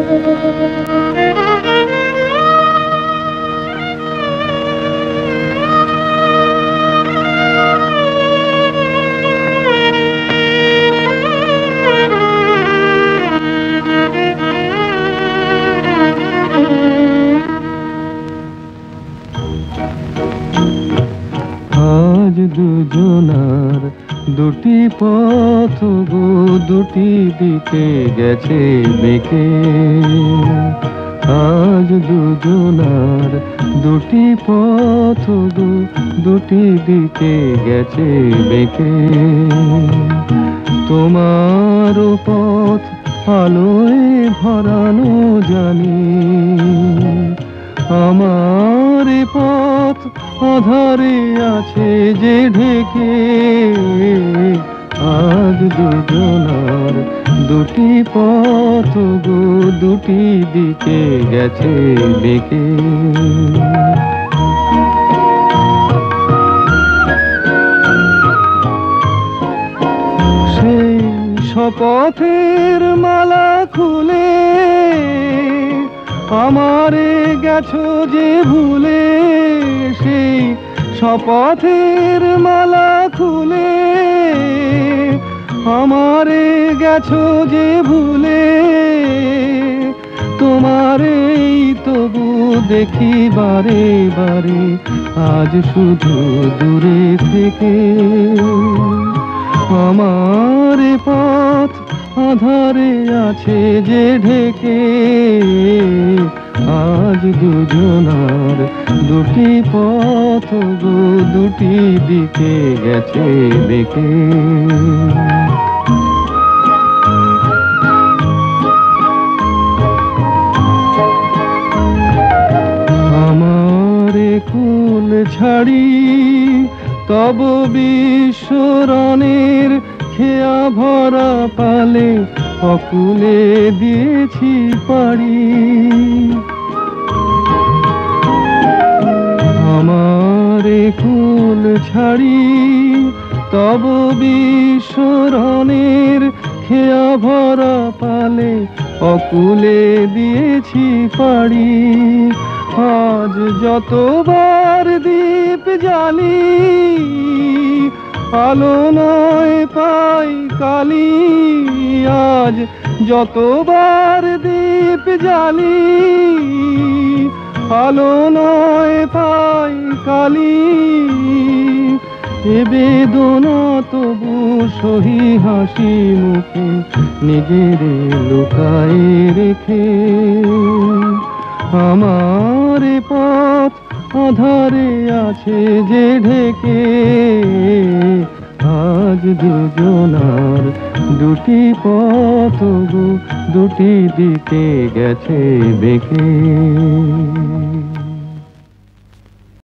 আজ দুজনার দুটি পথ গো দুটি দিকে গেছে বেঁকে। আজ দুজনার দুটি পথ গো দুটি দিকে গেছে বেঁকে। তোমার পথ আলোয় ভরানো জানি, আমার পথ আধারে আছে যে ঢেকে। আজ দুজনার দুটি পথ গো দুটি দিকে গেছে বেঁকে। সেই শপথের মালা খুলে আমারে গেছো যে ভুলে। সেই শপথের মালা খুলে আমারে গেছো যে ভুলে। তোমারেই তবু দেখি বারে বারে আজ শুধু দূরে থেকে। আমার পথ আধারে আছে যে ঢেকে। আজ দুজনার দুটি পথ গো দুটি দিকে গেছে বেঁকে। আমারে কুল ছাড়ি তব বিশ্বরণের খেয়া ভরা পালে অকুলে দিয়েছি পাড়ি। আমারে কুল ছাড়ি তব বিশ্বরণের খেয়া ভরা পালে অকুলে দিয়েছি পাড়ি। আজ যতবার দীপ জ্বালি আলো নয় পাই কালি। আজ যতবার দীপ জ্বালি আলো নয় পাই কালি। এ বেদনা তবু সহি হাসি মুখে নিজের লুকায় রেখে। আমার পথ আধারে আছে যে ঢেকে। আজ দুজনার দুটি পথ গো দুটি দিকে গেছে বেঁকে।